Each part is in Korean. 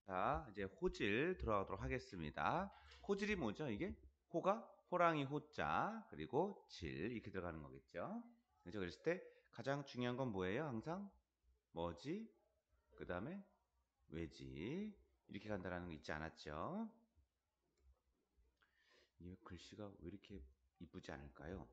자, 이제 호질 들어가도록 하겠습니다. 호질이 뭐죠, 이게? 호가 호랑이 호자, 그리고 질, 이렇게 들어가는 거겠죠. 그죠? 그랬을 때 가장 중요한 건 뭐예요, 항상? 뭐지? 그 다음에 왜지? 이렇게 간다라는 거 잊지 않았죠? 이 글씨가 왜 이렇게 이쁘지 않을까요?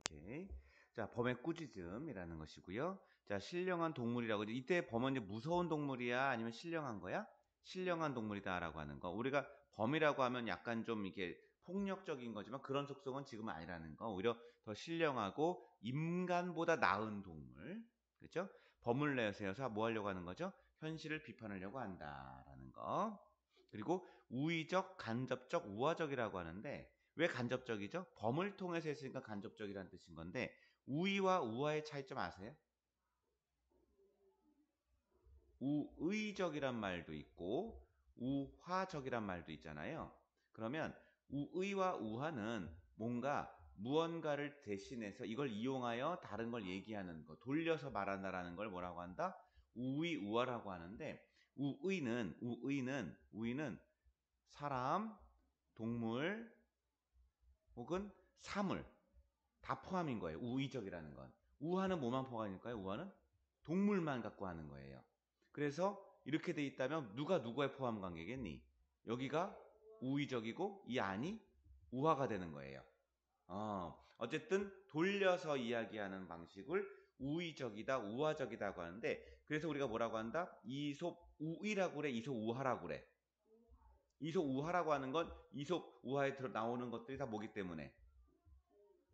오케이. 자, 범의 꾸짖음이라는 것이고요. 자, 신령한 동물이라고. 이때 범은 이제 무서운 동물이야? 아니면 신령한 거야? 신령한 동물이다라고 하는 거. 우리가 범이라고 하면 약간 좀 이게 폭력적인 거지만 그런 속성은 지금은 아니라는 거. 오히려 더 신령하고 인간보다 나은 동물. 그렇죠? 범을 내세워서 뭐 하려고 하는 거죠? 현실을 비판하려고 한다라는 거. 그리고 우의적, 간접적, 우화적이라고 하는데 왜 간접적이죠? 범을 통해서 했으니까 간접적이라는 뜻인 건데 우의와 우화의 차이점 아세요? 우의적이란 말도 있고 우화적이란 말도 있잖아요. 그러면 우의와 우화는 뭔가 무언가를 대신해서 이걸 이용하여 다른 걸 얘기하는 거, 돌려서 말한다라는 걸 뭐라고 한다? 우의, 우화라고 하는데 우의는 사람, 동물 혹은 사물 다 포함인 거예요. 우의적이라는 건. 우화는 뭐만 포함일까요? 우화는 동물만 갖고 하는 거예요. 그래서 이렇게 돼 있다면 누가 누구의 포함 관계겠니? 여기가 우의적이고 이 안이 우화가 되는 거예요. 어쨌든 돌려서 이야기하는 방식을 우의적이다, 우화적이다고 하는데 그래서 우리가 뭐라고 한다? 이솝 우의라고 그래, 이솝 우화라고 그래. 이솝 우화라고 하는 건 이솝 우화에 나오는 것들이 다 뭐기 때문에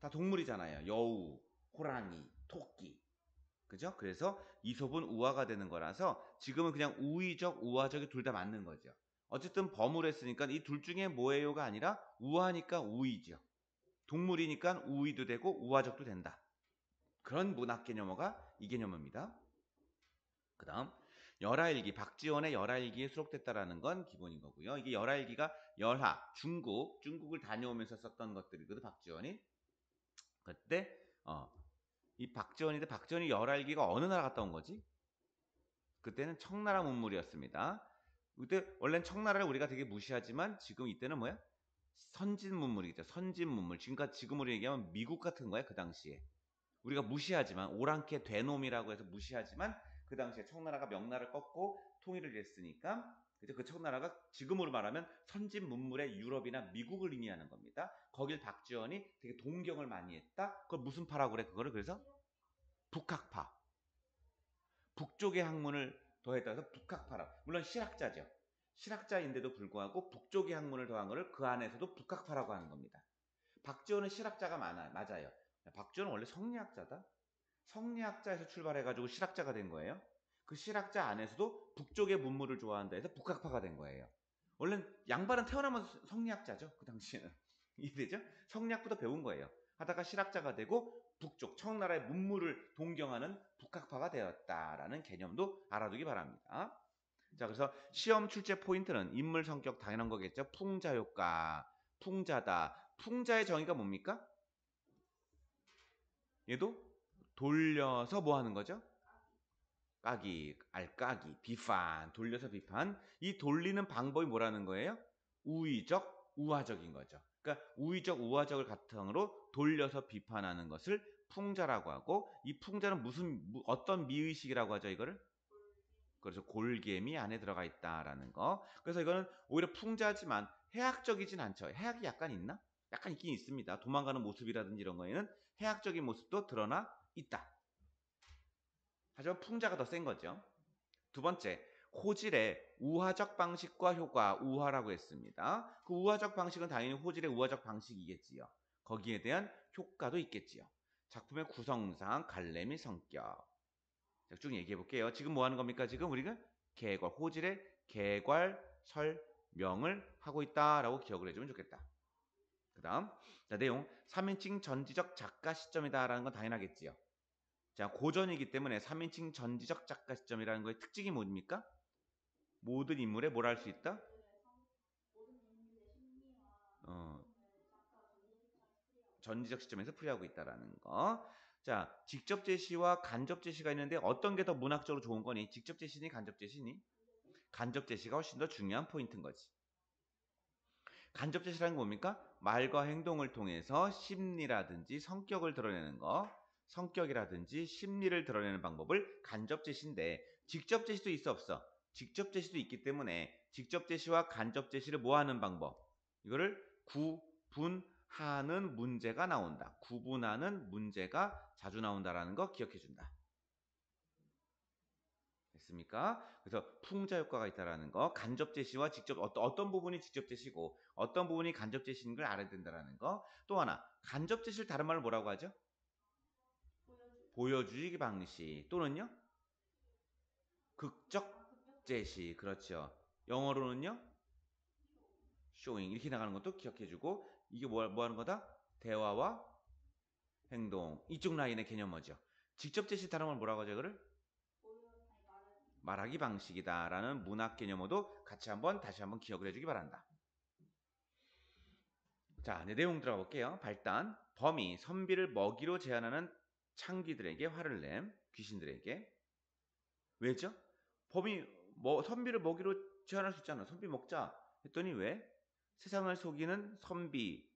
다 동물이잖아요. 여우, 호랑이, 토끼. 그죠? 그래서 이솝은 우화가 되는 거라서 지금은 그냥 우의적, 우화적이 둘 다 맞는 거죠. 어쨌든 범을 했으니까 이 둘 중에 뭐예요가 아니라 우화니까 우의죠. 동물이니까 우의도 되고 우화적도 된다. 그런 문학 개념어가 이 개념어입니다. 그 다음 열하일기, 박지원의 열하일기에 수록됐다라는 건 기본인 거고요. 이게 열하일기가 열하, 중국을 다녀오면서 썼던 것들이거든, 박지원이. 그때 이 박지원인데 박지원이 열알기가 어느 나라 갔다 온 거지? 그때는 청나라 문물이었습니다. 그때 원래는 청나라를 우리가 되게 무시하지만 지금 이때는 뭐야? 선진 문물이겠죠. 선진 문물. 지금으로 얘기하면 미국 같은 거야, 그 당시에. 우리가 무시하지만 오랑캐 되놈이라고 해서 무시하지만 그 당시에 청나라가 명나라를 꺾고 통일을 했으니까 그죠? 그 청나라가 지금으로 말하면 선진 문물의 유럽이나 미국을 의미하는 겁니다. 거길 박지원이 되게 동경을 많이 했다. 그걸 무슨 파라고 그래? 그거를 그래서 북학파. 북쪽의 학문을 더했다 해서 북학파라. 물론 실학자죠. 실학자인데도 불구하고 북쪽의 학문을 더한 것을 그 안에서도 북학파라고 하는 겁니다. 박지원은 실학자가 맞아요. 박지원은 원래 성리학자다. 성리학자에서 출발해가지고 실학자가 된 거예요. 그 실학자 안에서도 북쪽의 문물을 좋아한다 해서 북학파가 된 거예요. 원래는 양반은 태어나면 성리학자죠. 그 당시에는. 이해되죠? 성리학부터 배운 거예요. 하다가 실학자가 되고 북쪽 청나라의 문물을 동경하는 북학파가 되었다라는 개념도 알아두기 바랍니다. 자, 그래서 시험 출제 포인트는 인물 성격 당연한 거겠죠. 풍자 효과, 풍자다. 풍자의 정의가 뭡니까? 얘도 돌려서 뭐 하는 거죠? 까기, 알까기, 비판, 돌려서 비판. 이 돌리는 방법이 뭐라는 거예요? 우의적, 우화적인 거죠. 그러니까 우의적, 우화적을 바탕으로 돌려서 비판하는 것을 풍자라고 하고 이 풍자는 어떤 미의식이라고 하죠, 이거를? 그래서 골개미 안에 들어가 있다라는 거. 그래서 이거는 오히려 풍자지만 해학적이진 않죠. 해학이 약간 있나? 약간 있긴 있습니다. 도망가는 모습이라든지 이런 거에는 해학적인 모습도 드러나 있다. 하지만 풍자가 더 센 거죠. 두 번째, 호질의 우화적 방식과 효과, 우화라고 했습니다. 그 우화적 방식은 당연히 호질의 우화적 방식이겠지요. 거기에 대한 효과도 있겠지요. 작품의 구성상, 갈래미 성격. 자, 쭉 얘기해 볼게요. 지금 뭐 하는 겁니까? 지금 우리가 개괄, 호질의 개괄 설명을 하고 있다라고 기억을 해주면 좋겠다. 그 다음, 자, 내용. 3인칭 전지적 작가 시점이다라는 건 당연하겠지요. 자, 고전이기 때문에 3인칭 전지적 작가 시점이라는 거의 특징이 뭡니까? 모든 인물에 뭘 할 수 있다? 어, 전지적 시점에서 풀이하고 있다라는 거. 자, 직접 제시와 간접 제시가 있는데 어떤 게 더 문학적으로 좋은 거니? 직접 제시니 간접 제시니? 간접 제시가 훨씬 더 중요한 포인트인 거지. 간접 제시라는 게 뭡니까? 말과 행동을 통해서 심리라든지 성격을 드러내는 거, 성격이라든지 심리를 드러내는 방법을 간접 제시인데 직접 제시도 있어 없어? 직접 제시도 있기 때문에 직접 제시와 간접 제시를 모아하는 방법, 이거를 구분하는 문제가 나온다. 구분하는 문제가 자주 나온다라는 거 기억해 준다. 됐습니까? 그래서 풍자 효과가 있다라는 거, 간접 제시와 직접 어떤 부분이 직접 제시고 어떤 부분이 간접 제시인 걸 알아야 된다라는 거. 또 하나, 간접 제시를 다른 말로 뭐라고 하죠? 보여주기 방식 또는요? 극적 제시. 그렇죠. 영어로는요? showing 이렇게 나가는 것도 기억해주고, 이게 뭐 하는 거다? 대화와 행동, 이쪽 라인의 개념 뭐죠? 직접 제시 다른 말 뭐라고 하죠? 그를 말하기 방식이다라는 문학 개념어도 같이 다시 한번 기억을 해주기 바란다. 자, 내용 들어가 볼게요. 발단, 범이 선비를 먹이로 제안하는 창귀들에게 화를 냄, 귀신들에게. 왜죠? 범이 선비를 먹이로 제안할 수 있잖아. 선비 먹자 했더니 왜? 세상을 속이는 선비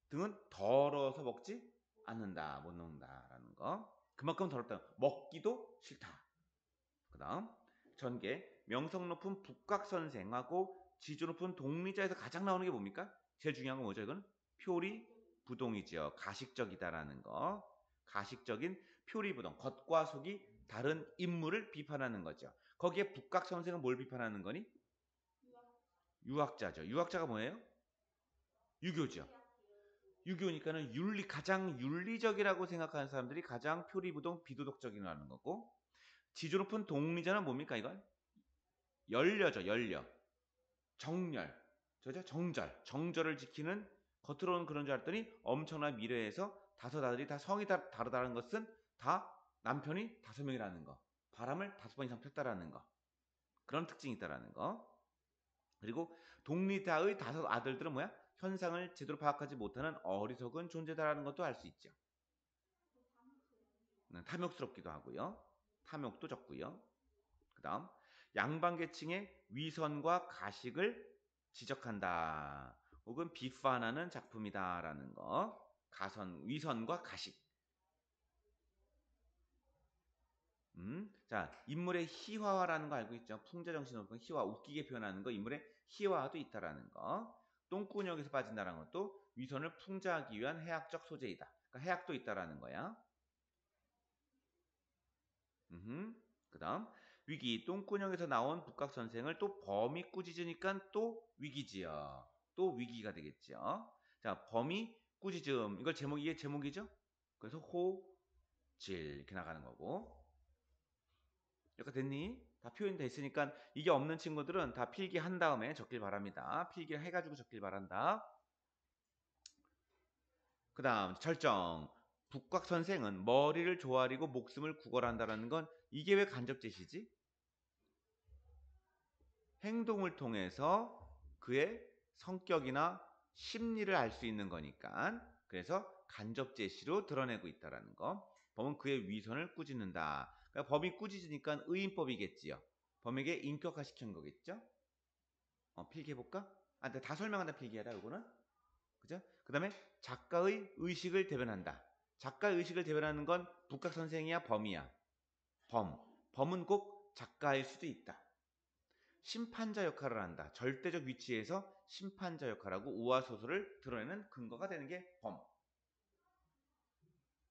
등은 더러워서 먹지 않는다, 못 먹는다라는 거. 그만큼 더럽다. 먹기도 싫다. 그 다음, 전개, 명성 높은 북각선생하고 지조 높은 동리자에서 가장 나오는 게 뭡니까? 제일 중요한 건 뭐죠? 이건 표리 부동이죠. 가식적이다라는 거. 가식적인 표리 부동, 겉과 속이 다른 인물을 비판하는 거죠. 거기에 북각선생은 뭘 비판하는 거니? 유학자죠. 유학자가 뭐예요? 유교죠. 유교니까는 가장 윤리적이라고 생각하는 사람들이 가장 표리부동 비도덕적이라는 거고, 지조 높은 동리자는 뭡니까 이건? 연려죠. 연려. 정렬. 저죠? 정절을 지키는, 겉으로는 그런 줄 알았더니 엄청난 미래에서 다섯 아들이 다 성이 다르다는 것은 다 남편이 5명이라는 거. 바람을 5번 이상 폈다라는 거. 그런 특징이 있다라는 거. 그리고 동리자의 5 아들들은 뭐야? 현상을 제대로 파악하지 못하는 어리석은 존재다라는 것도 알 수 있죠. 탐욕스럽기도 하고요. 탐욕도 적고요. 그 다음, 양반계층의 위선과 가식을 지적한다. 혹은 비판하는 작품이다라는 거. 위선과 가식. 자, 인물의 희화화라는 거 알고 있죠? 풍자정신 높은 희화, 웃기게 표현하는 거, 인물의 희화화도 있다라는 거. 똥구녕에서 빠진다라는 것도 위선을 풍자하기 위한 해학적 소재이다. 그러니까 해학도 있다라는 거야. 그 다음, 위기, 똥구녕에서 나온 북각선생을 또 범이 꾸짖으니까 또 위기지요. 또 위기가 되겠죠. 자, 범이 꾸짖음, 이게 제목이죠? 그래서 호질 이렇게 나가는 거고. 여기까 됐니? 다 표현돼 있으니까 이게 없는 친구들은 다 필기한 다음에 적길 바랍니다. 필기를 해가지고 적길 바란다. 그 다음 절정. 북곽선생은 머리를 조아리고 목숨을 구걸한다는 건 이게 왜 간접 제시지? 행동을 통해서 그의 성격이나 심리를 알 수 있는 거니까, 그래서 간접 제시로 드러내고 있다는 거. 범은 그의 위선을 꾸짖는다. 그러니까 범이 꾸짖으니까 의인법이겠지요. 범에게 인격화 시킨 거겠죠? 필기해볼까? 근데 다 설명한다 필기해라, 요거는. 그죠? 그 다음에 작가의 의식을 대변한다. 작가의 의식을 대변하는 건 북각선생이야, 범이야? 범은 꼭 작가일 수도 있다. 심판자 역할을 한다. 절대적 위치에서 심판자 역할하고 우화소설을 드러내는 근거가 되는 게 범.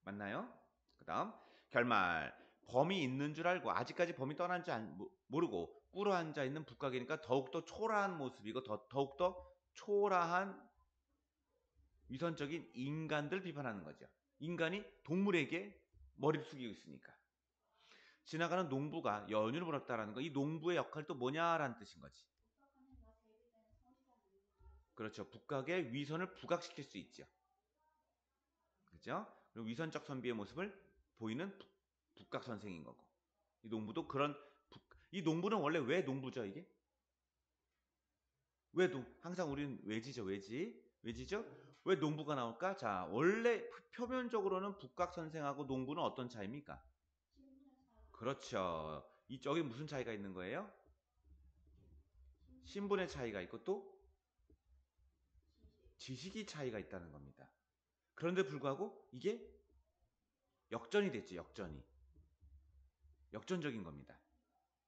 맞나요? 그 다음 결말. 범이 있는 줄 알고 아직까지 범이 떠난지 모르고 꿇어 앉아 있는 북각이니까 더욱더 초라한 모습이고 더욱더 초라한 위선적인 인간들 비판하는 거죠. 인간이 동물에게 머리를 숙이고 있으니까. 지나가는 농부가 연유를 부렸다라는 거, 이 농부의 역할이 또 뭐냐라는 뜻인 거지. 그렇죠. 북각의 위선을 부각시킬 수 있죠. 그죠? 그리고 위선적 선비의 모습을 보이는 북각 선생인 거고. 이 농부도 이 농부는 원래 왜 농부죠, 이게? 항상 우리는 외지죠, 외지죠? 왜 농부가 나올까? 자, 원래 표면적으로는 북각 선생하고 농부는 어떤 차이입니까? 그렇죠. 이쪽에 무슨 차이가 있는 거예요? 신분의 차이가 있고 또 지식의 차이가 있다는 겁니다. 그런데 불구하고 이게 역전이 됐지. 역전적인 겁니다.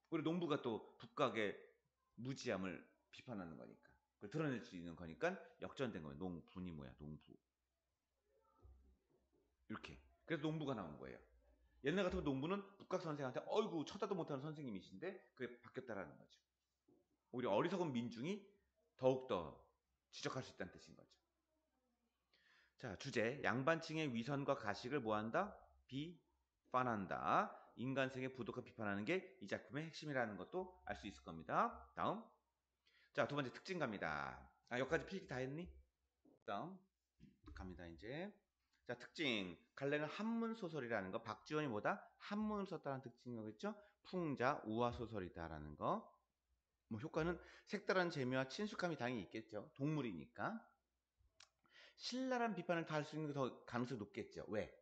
우리 농부가 또 북각의 무지함을 비판하는 거니까. 그걸 드러낼 수 있는 거니까 역전된 거예요. 농부니 뭐야? 농부. 이렇게. 그래서 농부가 나온 거예요. 옛날 같으면 농부는 북각 선생한테 어이구 쳐다도 못하는 선생님이신데 그게 바뀌었다라는 거죠. 오히려 어리석은 민중이 더욱더 지적할 수 있다는 뜻인 거죠. 자, 주제. 양반층의 위선과 가식을 뭐한다? 비판한다. 인간성의 부독과 비판하는 게 이 작품의 핵심이라는 것도 알 수 있을 겁니다. 다음. 자, 두 번째 특징 갑니다. 여기까지 필기 다 했니? 다음. 갑니다, 이제. 자, 특징. 갈래는 한문 소설이라는 거. 박지원이 뭐다? 한문을 썼다는 특징인 거겠죠? 풍자, 우화 소설이다라는 거. 뭐 효과는 색다른 재미와 친숙함이 당연히 있겠죠. 동물이니까. 신랄한 비판을 다 할 수 있는 게 더 가능성이 높겠죠. 왜?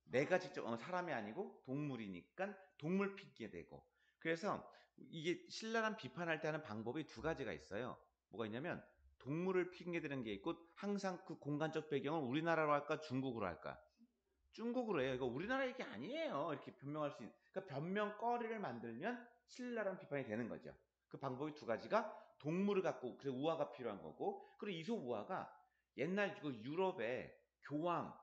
내가 직접 사람이 아니고 동물이니까 동물 핑계 대고. 그래서 이게 신랄한 비판할 때 하는 방법이 두 가지가 있어요. 뭐가 있냐면 동물을 핑계 대는 게 있고 항상 그 공간적 배경을 우리나라로 할까 중국으로 할까? 중국으로 해요. 이거 우리나라 얘기 아니에요. 이렇게 변명할 수 있는. 그러니까 변명거리를 만들면 신랄한 비판이 되는 거죠. 그 방법이 두 가지가 동물을 갖고 그래서 우화가 필요한 거고 그리고 이솝우화가 옛날 그 유럽의 교황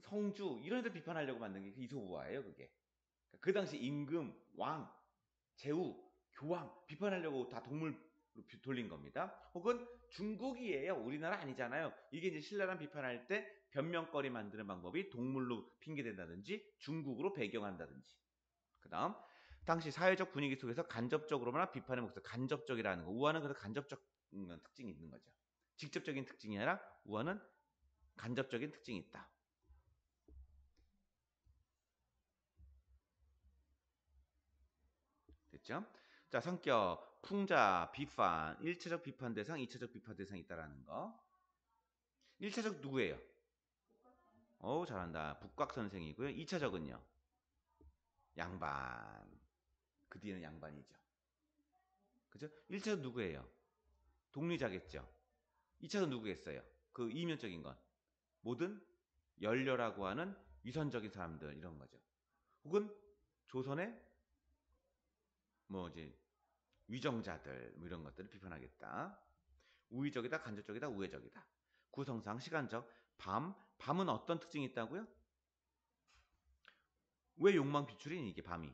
성주 이런 애들 비판하려고 만든 게 이솝우화예요. 그게 그 당시 임금, 왕, 제후, 교황 비판하려고 다 동물로 돌린 겁니다. 혹은 중국이에요. 우리나라 아니잖아요. 이게 이제 신랄한 비판할 때 변명거리 만드는 방법이 동물로 핑계댄다든지 중국으로 배경한다든지. 그 다음 당시 사회적 분위기 속에서 간접적으로나 비판의 목적 간접적이라는 거. 우화는 그래서 간접적 특징이 있는 거죠. 직접적인 특징이 아니라 우화는 간접적인 특징이 있다. 됐죠? 자, 성격, 풍자, 비판, 1차적 비판 대상, 2차적 비판 대상이 있다라는 거. 1차적 누구예요? 어우, 잘한다. 북각 선생이고요. 2차적은요? 양반. 그 뒤에는 양반이죠. 그죠? 1차적 누구예요? 독리자겠죠. 2차적 누구겠어요? 그 이면적인 건. 모든 연려라고 하는 위선적인 사람들 이런 거죠. 혹은 조선의 뭐 이제 위정자들 뭐 이런 것들을 비판하겠다. 우위적이다, 간접적이다, 우회적이다. 구성상, 시간적, 밤은 어떤 특징이 있다고요? 왜 욕망 비출이니 이게 밤이?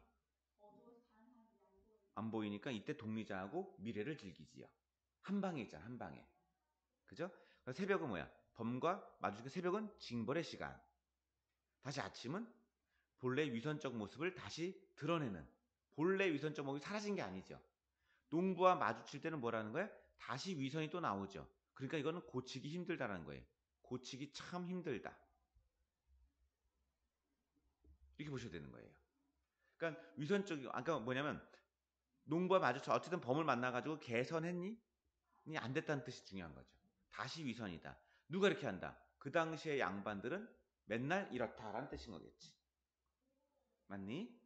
안 보이니까 이때 독리자하고 미래를 즐기지요. 한 방에 있잖아, 한 방에. 그죠? 새벽은 뭐야? 범과 마주치는 새벽은 징벌의 시간. 다시 아침은 본래 위선적 모습을 다시 드러내는. 본래 위선적 모습이 사라진 게 아니죠. 농부와 마주칠 때는 뭐라는 거야? 다시 위선이 또 나오죠. 그러니까 이거는 고치기 힘들다라는 거예요. 고치기 참 힘들다. 이렇게 보셔야 되는 거예요. 그러니까 위선적이 아까 뭐냐면 농부와 마주쳐 어쨌든 범을 만나가지고 개선했니? 안 됐다는 뜻이 중요한 거죠. 다시 위선이다. 누가 이렇게 한다? 그 당시의 양반들은 맨날 이렇다라는 뜻인 거겠지. 맞니?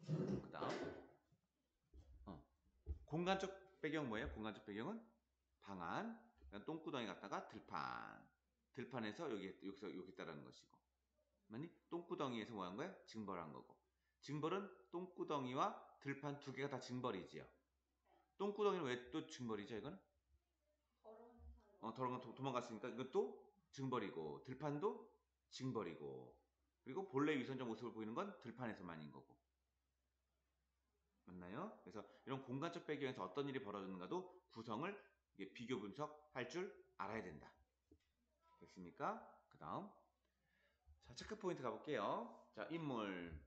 그 다음 공간적 배경 뭐예요? 공간적 배경은 방안, 똥구덩이 갔다가 들판, 들판에서 여기서 여기 있다라는 것이고, 맞니? 똥구덩이에서 뭐 한 거야? 징벌한 거고, 징벌은 똥구덩이와 들판 두 개가 다 징벌이지요. 똥구덩이는 왜 또 징벌이죠? 이건 더러운 거 도망갔으니까 이것도 징벌이고, 들판도 징벌이고, 그리고 본래 위선적 모습을 보이는 건 들판에서만인 거고. 맞나요? 그래서 이런 공간적 배경에서 어떤 일이 벌어졌는가도 구성을 비교 분석할 줄 알아야 된다. 됐습니까? 그 다음 자 체크 포인트 가볼게요. 자 인물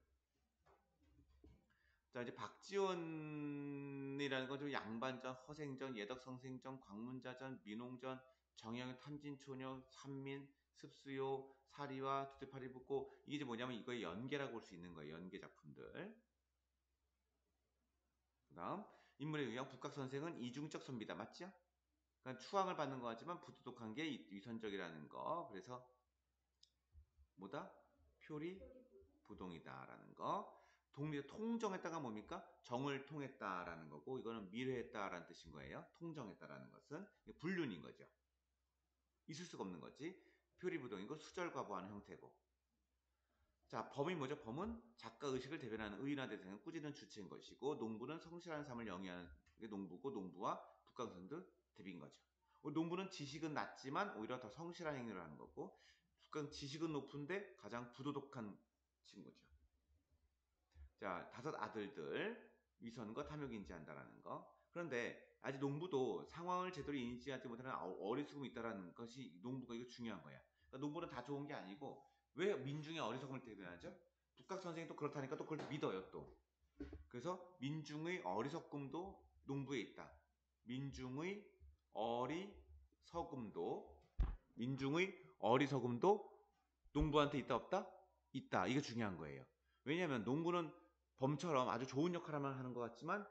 자 이제 박지원이라는 건 좀 양반전, 허생전, 예덕성생전, 광문자전, 민홍전, 정영의 탐진초녀, 산민, 습수요, 사리와 두들파리 붙고 이게 이제 뭐냐면 이거의 연계라고 볼 수 있는 거예요. 연계 작품들. 그 다음 인물의 유형 북각선생은 이중적 선비다. 맞죠? 그러니까 추앙을 받는 것 같지만 부도덕한 게 위선적이라는 거. 그래서 뭐다? 표리 부동이다 라는 거. 통정했다가 뭡니까? 정을 통했다라는 거고, 이거는 미래했다라는 뜻인 거예요. 통정했다라는 것은 불륜인 거죠. 있을 수가 없는 거지. 표리부동이고 수절과보하는 형태고. 자, 범이 뭐죠? 범은 작가 의식을 대변하는 의인화 대상은 꾸짖는 주체인 것이고, 농부는 성실한 삶을 영위하는 게 농부고, 농부와 북강선도 대비인 거죠. 농부는 지식은 낮지만 오히려 더 성실한 행위를 하는 거고, 지식은 높은데 가장 부도덕한 친구죠. 자, 5 아들들 위선과 탐욕 인지한다라는 거. 그런데 아직 농부도 상황을 제대로 인지하지 못하는 어리석음이 있다는 것이 농부가 이거 중요한 거야. 그러니까 농부는 다 좋은 게 아니고 왜 민중의 어리석음을 대변하죠? 북각 선생이 또 그렇다니까 또 그걸 믿어요 또. 그래서 민중의 어리석음도 농부에 있다. 민중의 어리석음도 농부한테 있다 없다? 있다. 이게 중요한 거예요. 왜냐하면 농부는 범처럼 아주 좋은 역할을 하는 것 같지만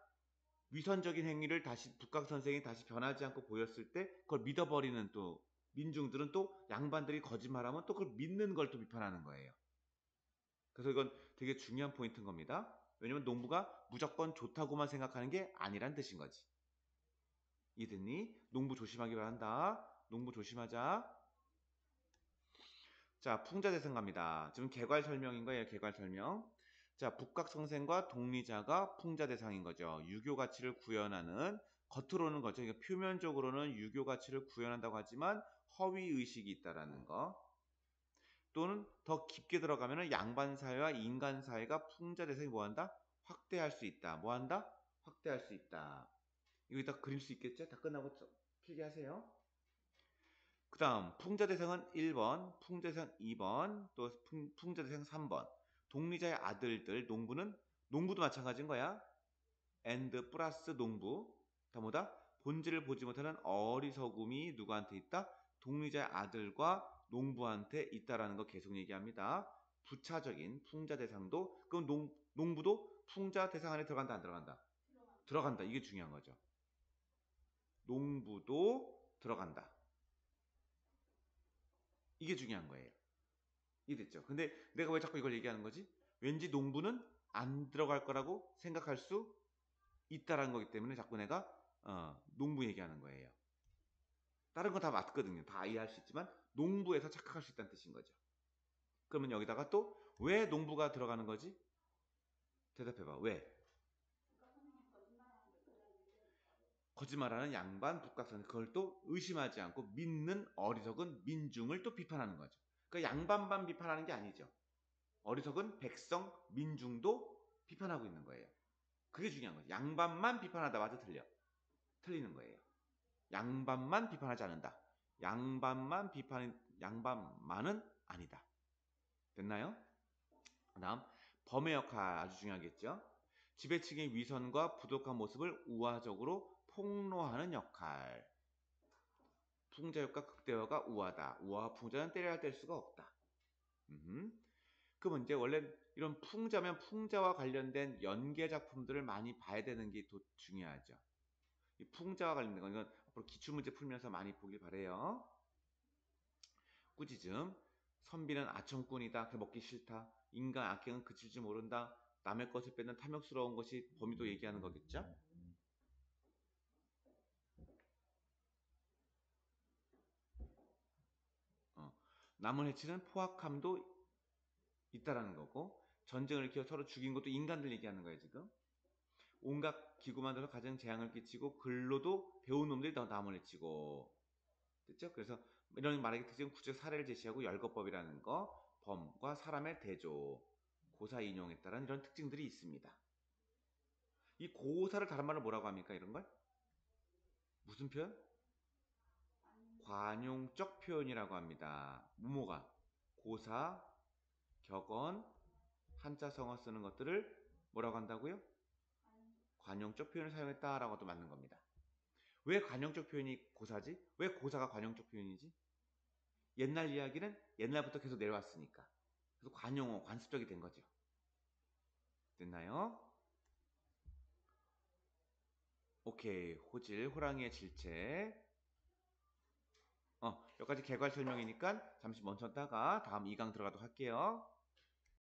위선적인 행위를 다시 북각 선생이 다시 변하지 않고 보였을 때 그걸 믿어버리는 또 민중들은 또 양반들이 거짓말하면 또 그걸 믿는 걸 또 비판하는 거예요. 그래서 이건 되게 중요한 포인트인 겁니다. 왜냐면 농부가 무조건 좋다고만 생각하는 게 아니란 뜻인 거지. 이든이 농부 조심하기 바란다. 농부 조심하자. 자, 풍자대상 갑니다. 지금 개괄 설명인 거예요. 개괄 설명. 자, 북각성생과 독리자가 풍자대상인 거죠. 유교 가치를 구현하는 겉으로는 거죠. 그러니까 표면적으로는 유교 가치를 구현한다고 하지만 허위 의식이 있다라는 거. 또는 더 깊게 들어가면 양반 사회와 인간 사회가 풍자 대상이 뭐한다? 확대할 수 있다. 뭐한다? 확대할 수 있다. 이거 이따 그릴 수 있겠죠? 다 끝나고 필기하세요. 그 다음 풍자 대상은 1번, 풍자 대상 2번, 또 풍자 대상 3번. 독리자의 아들들, 농부도 마찬가지인 거야. and 플러스 농부. 다 뭐다? 본질을 보지 못하는 어리석음이 누구한테 있다? 독리자의 아들과 농부한테 있다라는 거 계속 얘기합니다. 부차적인 풍자 대상도, 그럼 농부도 풍자 대상 안에 들어간다, 안 들어간다? 들어간다. 이게 중요한 거죠. 농부도 들어간다. 이게 중요한 거예요. 이해됐죠? 근데 내가 왜 자꾸 이걸 얘기하는 거지? 왠지 농부는 안 들어갈 거라고 생각할 수 있다라는 거기 때문에 자꾸 내가 농부 얘기하는 거예요. 다른 건 다 맞거든요. 다 이해할 수 있지만 농부에서 착각할 수 있다는 뜻인 거죠. 그러면 여기다가 또 왜 농부가 들어가는 거지? 대답해봐. 왜? 거짓말하는 양반 북각선 그걸 또 의심하지 않고 믿는 어리석은 민중을 또 비판하는 거죠. 그러니까 양반만 비판하는 게 아니죠. 어리석은 백성 민중도 비판하고 있는 거예요. 그게 중요한 거죠. 양반만 비판하다 맞아 틀려. 틀리는 거예요. 양반만 비판하지 않는다. 양반만은 아니다. 됐나요? 그 다음 범의 역할 아주 중요하겠죠. 지배층의 위선과 부족한 모습을 우화적으로 폭로하는 역할. 풍자효과 극대화가 우화다. 우화와 풍자는 때려야 뗄 수가 없다. 그러면 이제 원래 이런 풍자면 풍자와 관련된 연계 작품들을 많이 봐야 되는 게 더 중요하죠. 이 풍자와 관련된 건 이건 앞으로 기출문제 풀면서 많이 보길 바래요. 꾸짖음. 선비는 아청꾼이다. 그래 먹기 싫다. 인간 악행은 그칠 줄 모른다. 남의 것을 뺏는 탐욕스러운 것이 범위도 얘기하는 거겠죠? 남을 해치는 포악함도 있다라는 거고 전쟁을 일으켜 서로 죽인 것도 인간들 얘기하는 거예요 지금. 온갖 기구 만들어서 가정 재앙을 끼치고 글로도 배운 놈들이 더 남을 해치고 됐죠? 그래서 이런 말의 특징은 구체적 사례를 제시하고 열거법이라는 거 범과 사람의 대조 고사 인용에 따른 이런 특징들이 있습니다. 이 고사를 다른 말로 뭐라고 합니까? 이런 걸? 무슨 표현? 관용적 표현이라고 합니다. 무모가 고사, 격언, 한자성어 쓰는 것들을 뭐라고 한다고요? 관용적 표현을 사용했다라고도 맞는 겁니다. 왜 관용적 표현이 고사지? 왜 고사가 관용적 표현이지? 옛날 이야기는 옛날부터 계속 내려왔으니까. 그래서 관용어, 관습적이 된 거죠. 됐나요? 오케이. 호질, 호랑이의 질체. 여기까지 개괄 설명이니까 잠시 멈췄다가 다음 2강 들어가도록 할게요.